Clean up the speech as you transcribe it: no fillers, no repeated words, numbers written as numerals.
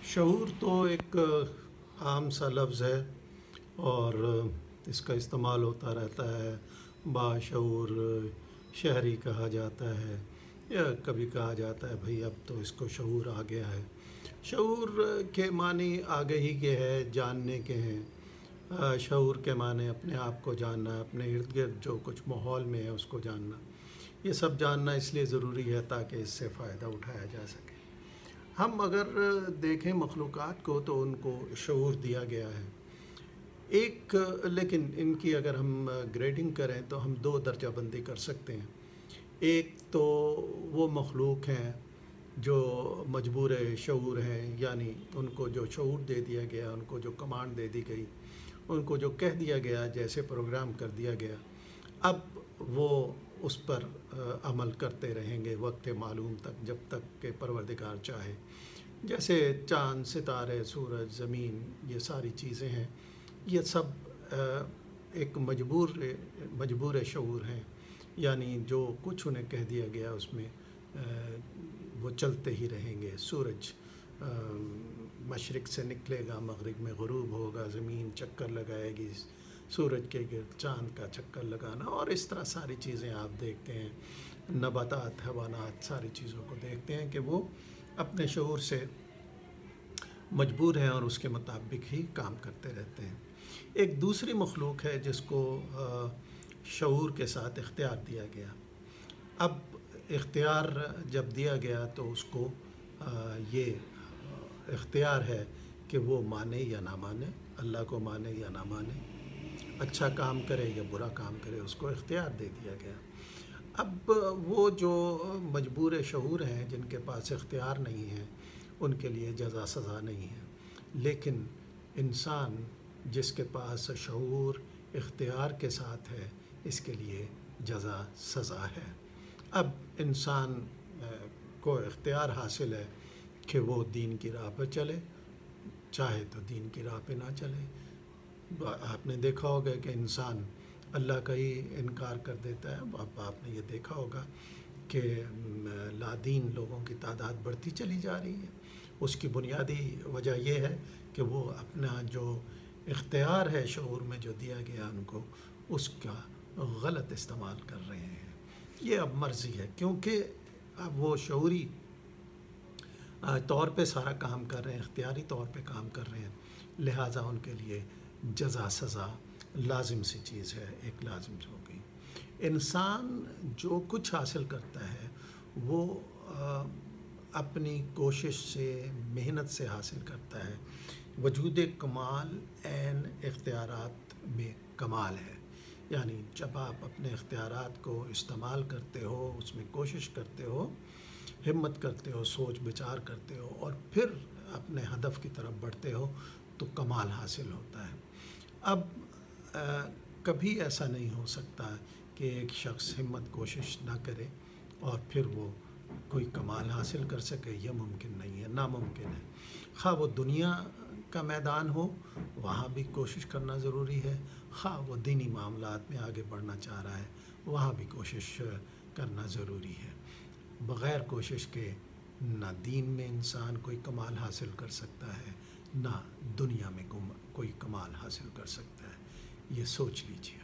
شعور تو ایک عام سا لفظ ہے اور اس کا استعمال ہوتا رہتا ہے۔ باشعور شہری کہا جاتا ہے یا کبھی کہا جاتا ہے بھئی اب تو اس کو شعور آ گیا ہے۔ شعور کے معنی آگہی کے ہے، جاننے کے ہیں۔ شعور کے معنی اپنے آپ کو جاننا، اپنے ارد گرد جو کچھ ماحول میں ہے اس کو جاننا۔ یہ سب جاننا اس لیے ضروری ہے تاکہ اس سے فائدہ اٹھایا جا سکے۔ ہم اگر دیکھیں مخلوقات کو تو ان کو شعور دیا گیا ہے ایک، لیکن ان کی اگر ہم گریڈنگ کریں تو ہم دو درجہ بندی کر سکتے ہیں۔ ایک تو وہ مخلوق ہیں جو مجبور شعور ہیں، یعنی ان کو جو شعور دے دیا گیا، ان کو جو کمانڈ دے دی گئی، ان کو جو کہہ دیا گیا، جیسے پروگرام کر دیا گیا، اب وہ اس پر عمل کرتے رہیں گے وقت معلوم تک، جب تک کہ پروردگار چاہے۔ جیسے چاند، ستارے، سورج، زمین، یہ ساری چیزیں ہیں، یہ سب ایک مجبور شعور ہیں، یعنی جو کچھ انہیں کہہ دیا گیا اس میں وہ چلتے ہی رہیں گے۔ سورج مشرق سے نکلے گا، مغرب میں غروب ہوگا، زمین چکر لگائے گی سورج کے گرد، چاند کا چکر لگانا، اور اس طرح ساری چیزیں آپ دیکھتے ہیں۔ نباتات، حیوانات، ساری چیزوں کو دیکھتے ہیں کہ وہ اپنے شعور سے مجبور ہیں اور اس کے مطابق ہی کام کرتے رہتے ہیں۔ ایک دوسری مخلوق ہے جس کو شعور کے ساتھ اختیار دیا گیا۔ اب اختیار جب دیا گیا تو اس کو یہ اختیار ہے کہ وہ مانے یا نہ مانے، اللہ کو مانے یا نہ مانے، اچھا کام کرے یا برا کام کرے، اس کو اختیار دے دیا گیا۔ اب وہ جو مجبور شعور ہیں، جن کے پاس اختیار نہیں ہے، ان کے لیے جزا سزا نہیں ہے، لیکن انسان جس کے پاس شعور اختیار کے ساتھ ہے، اس کے لیے جزا سزا ہے۔ اب انسان کو اختیار حاصل ہے کہ وہ دین کی راہ پہ چلے، چاہے تو دین کی راہ پہ نہ چلے۔ آپ نے دیکھا ہوگا کہ انسان اللہ کا ہی انکار کر دیتا ہے۔ اب آپ نے یہ دیکھا ہوگا کہ لادین لوگوں کی تعداد بڑھتی چلی جا رہی ہے۔ اس کی بنیادی وجہ یہ ہے کہ وہ اپنا جو اختیار ہے شعور میں جو دیا گیا ان کو، اس کا غلط استعمال کر رہے ہیں۔ یہ اب مرضی ہے، کیونکہ اب وہ شعوری طور پہ سارا کام کر رہے ہیں، اختیاری طور پہ کام کر رہے ہیں، لہٰذا ان کے لیے جزا سزا لازم سی چیز ہے، ایک لازم ہو گئی۔ انسان جو کچھ حاصل کرتا ہے وہ اپنی کوشش سے، محنت سے حاصل کرتا ہے۔ وجود کمال عین اختیارات میں کمال ہے، یعنی جب آپ اپنے اختیارات کو استعمال کرتے ہو، اس میں کوشش کرتے ہو، ہمت کرتے ہو، سوچ بچار کرتے ہو، اور پھر اپنے ہدف کی طرف بڑھتے ہو، تو کمال حاصل ہوتا ہے۔ اب کبھی ایسا نہیں ہو سکتا کہ ایک شخص ہمت کوشش نہ کرے اور پھر وہ کوئی کمال حاصل کر سکے، یہ ممکن نہیں ہے، ناممکن ہے۔ خواہ وہ دنیا کا میدان ہو، وہاں بھی کوشش کرنا ضروری ہے، خواہ وہ دینی معاملات میں آگے بڑھنا چاہ رہا ہے، وہاں بھی کوشش کرنا ضروری ہے۔ بغیر کوشش کے نہ دین میں انسان کوئی کمال حاصل کر سکتا ہے، نہ دنیا میں کوئی کمال حاصل کر سکتا ہے۔ یہ سوچ لیجیے۔